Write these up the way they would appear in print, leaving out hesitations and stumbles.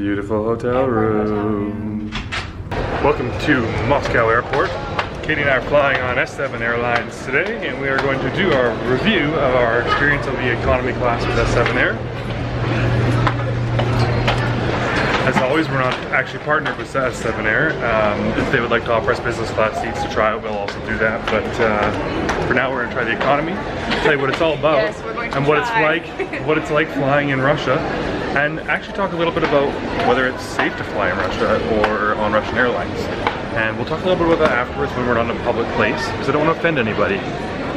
Beautiful hotel room. Welcome to Moscow Airport. Katie and I are flying on S7 Airlines today, and we are going to do our review of our experience of the economy class with S7 Air. As always, we're not actually partnered with S7 Air. If they would like to offer us business class seats to try it, we'll also do that. But for now, we're going to try the economy, tell you what it's all about, yes, we're going to and what it's like flying in Russia, and actually talk a little bit about whether it's safe to fly in Russia or on Russian airlines. And we'll talk a little bit about that afterwards when we're not in a public place, because I don't want to offend anybody.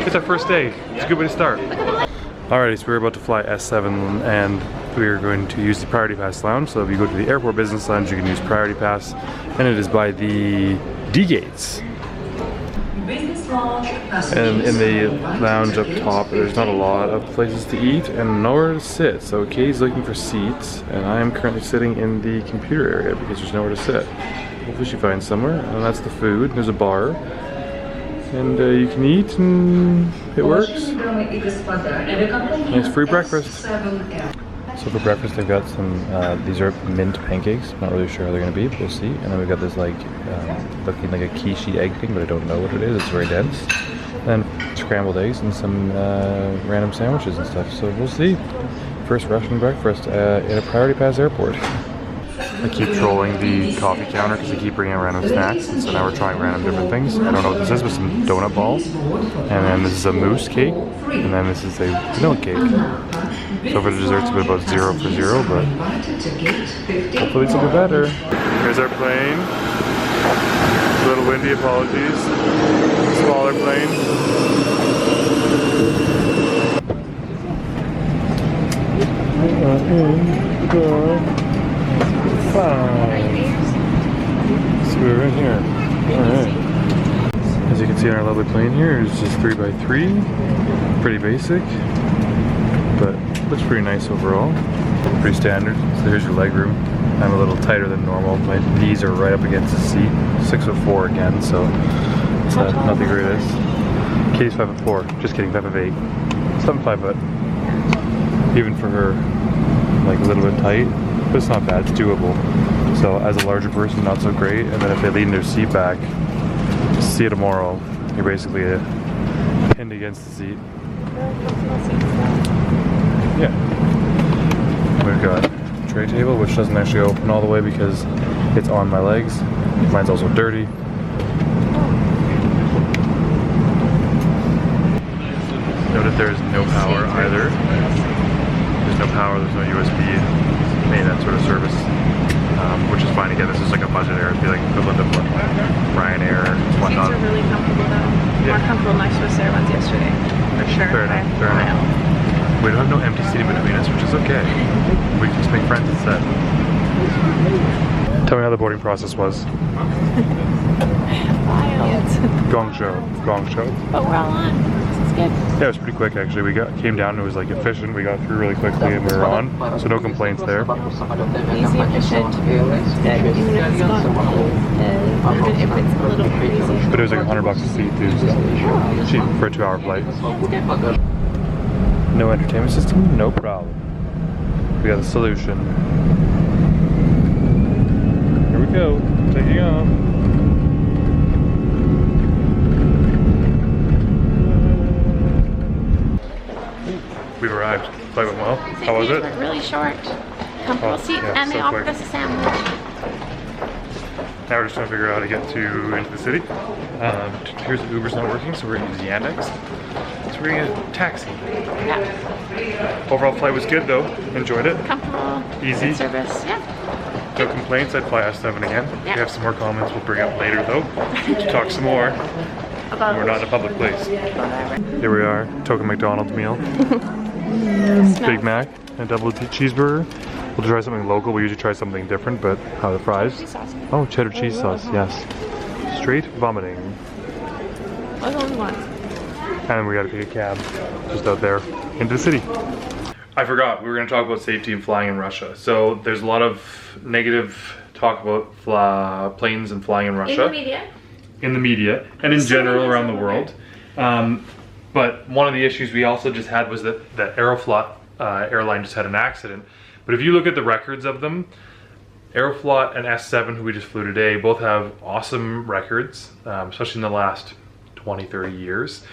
It's our first day. It's a good way to start. Alrighty, so we're about to fly S7 and we are going to use the Priority Pass lounge. So if you go to the airport business lounge, you can use Priority Pass, and it is by the D gates. And in the lounge up top, there's not a lot of places to eat and nowhere to sit. So Katie's looking for seats, and I am currently sitting in the computer area because there's nowhere to sit. Hopefully she finds somewhere, and that's the food. There's a bar, and you can eat, and it works. Nice free breakfast. So for breakfast, they've got some, these are mint pancakes. I'm not really sure how they're going to be, but we'll see. And then we've got this like, looking like a quiche egg thing, but I don't know what it is. It's very dense. And then scrambled eggs and some random sandwiches and stuff. So we'll see. First Russian breakfast at a Priority Pass airport. I keep trolling the coffee counter because they keep bringing out random snacks, and so now we're trying random different things. I don't know what this is, but some donut balls, and then this is a mousse cake, and then this is a vanilla cake. So for the desserts, it's about 0 for 0, but hopefully it's a bit better. Here's our plane. A little windy, apologies. Smaller plane. So we're in here. Alright. As you can see on our lovely plane here, it's just 3x3. Pretty basic, but looks pretty nice overall. Pretty standard. So here's your leg room. I'm a little tighter than normal. My knees are right up against the seat. 6'4" again, so it's not the greatest. Katie's 5'4". Just kidding, 5'8". So I'm 5 foot. Even for her, like a little bit tight. But it's not bad, it's doable. So as a larger person, not so great. And then if they lean their seat back, see you tomorrow, you're basically pinned against the seat. Yeah. We've got a tray table, which doesn't actually open all the way because it's on my legs. Mine's also dirty. Note that there's no power either. There's no power, there's no USB. That sort of service, which is fine. Again, this is like a budget air feeling equivalent of what Ryanair and whatnot. Seats are really comfortable though. Yeah. More comfortable than my Swiss Air ones yesterday, for sure. Fair enough, fair enough. We don't have no empty seating between us, which is okay. We can just make friends instead. Tell me how the boarding process was. Wild. Gong show. But we're all on. This is good. Yeah, it was pretty quick actually. We came down and it was like efficient. We got through really quickly and we were on, so no complaints there. Easy, efficient, good. Even if it's not, even if it's a little crazy. But it was like $100 a seat too, so cheap for a 2-hour flight. No entertainment system, no problem. We got a solution. Here we go, taking off. We've arrived. Flight went well. How was it? Really short, comfortable seat, yeah, and they so offered quick. us a sandwich. Now we're just trying to figure out how to get into the city. Here's the Uber's not working, so we're gonna use Yandex. So we're gonna get a taxi. Yeah. Overall flight was good though. Enjoyed it. Comfortable. Easy. Good service. Yeah. No complaints. I'd fly S7 again. Yeah. We have some more comments we'll bring up later though to talk some more. About We're not in a public place. whatever. Here we are, token McDonald's meal. Big Mac and double cheeseburger. We'll try something local. We usually try something different, but how are the fries? Cheese sauce. Oh, cheddar cheese sauce, yes. Straight vomiting. What's the only one? And then we gotta take a cab just out there into the city. I forgot, we were gonna talk about safety and flying in Russia. So there's a lot of negative talk about planes and flying in Russia. In the media. In the media, and in general around the world. But one of the issues we also just had was that the Aeroflot airline just had an accident. But if you look at the records of them, Aeroflot and S7, who we just flew today, both have awesome records, especially in the last 20, 30 years.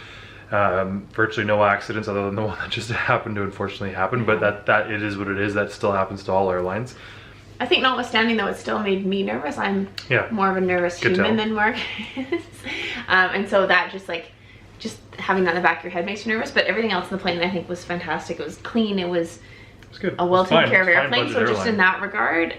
Virtually no accidents other than the one that just happened to unfortunately happen, but that it is what it is. That still happens to all airlines. I think notwithstanding though, it still made me nervous. I'm more of a nervous human than Mark is. And so that just having that in the back of your head makes you nervous, but everything else in the plane I think was fantastic. It was clean, it was good. A well taken care of airplane, so just in that regard,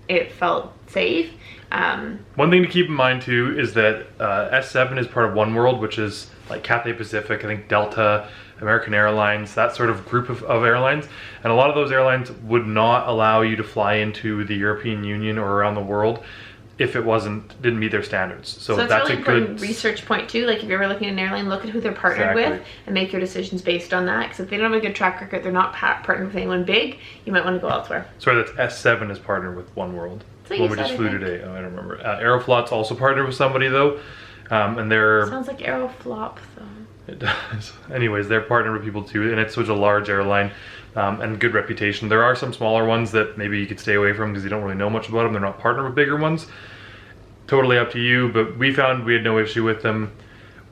it felt safe. One thing to keep in mind too is that S7 is part of One World, which is like Cathay Pacific, I think Delta, American Airlines, that sort of group of airlines. And a lot of those airlines would not allow you to fly into the European Union or around the world if it didn't meet their standards. So that's really a good research point too. Like if you're ever looking at an airline, look at who they're partnered with and make your decisions based on that. Because if they don't have a good track record, they're not partnered with anyone big, you might want to go elsewhere. Sorry, that's S7 is partnered with One World. So when we just flew today. Oh, I don't remember. Aeroflot's also partnered with somebody though. And they're... Sounds like Aeroflot though. It does. Anyways, they're partnered with people too, and it's such a large airline and good reputation. There are some smaller ones that maybe you could stay away from because you don't really know much about them. They're not partnered with bigger ones. Totally up to you, but we found we had no issue with them.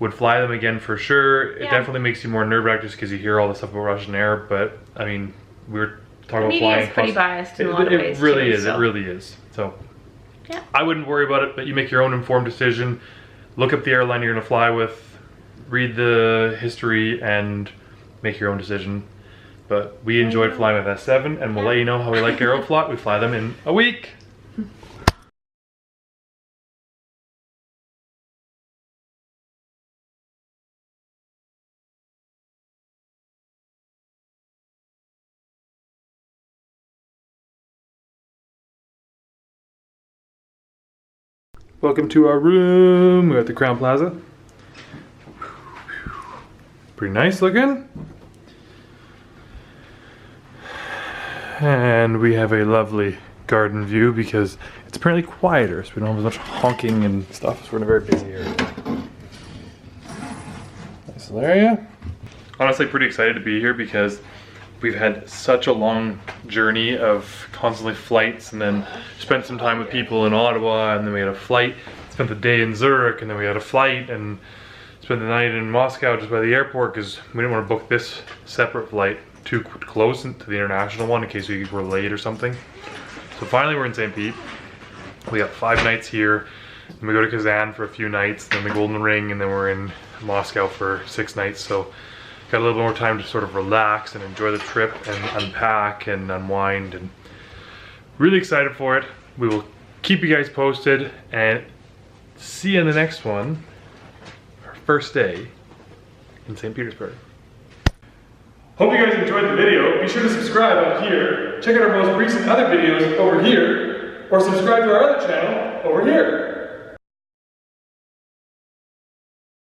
Would fly them again for sure. It definitely makes you more nerve-wracked just because you hear all the stuff about Russian Air, but I mean, we were talking about flying. It's pretty biased in a lot of ways. It really is, it really is. So yeah. I wouldn't worry about it, but you make your own informed decision. Look up the airline you're gonna fly with, read the history, and make your own decision. But we enjoyed flying with S7, and we'll let you know how we like Aeroflot. We fly them in a week. Welcome to our room. We're at the Crown Plaza. Pretty nice looking. And we have a lovely garden view because it's apparently quieter, so we don't have as much honking and stuff, so we're in a very busy area. Nice little area. Honestly, pretty excited to be here because we've had such a long journey of constantly flights, and then spent some time with people in Ottawa, and then we had a flight, spent the day in Zurich, and then we had a flight, and spent the night in Moscow just by the airport because we didn't want to book this separate flight too close to the international one in case we were late or something. So finally we're in Saint Pete. We got 5 nights here, and we go to Kazan for a few nights, then the Golden Ring, and then we're in Moscow for 6 nights. So got a little bit more time to sort of relax and enjoy the trip and unpack and unwind, and really excited for it. We will keep you guys posted and see you in the next one. Our first day in Saint Petersburg. Hope you guys enjoyed the video. Be sure to subscribe up here. Check out our most recent other videos over here, or subscribe to our other channel over here.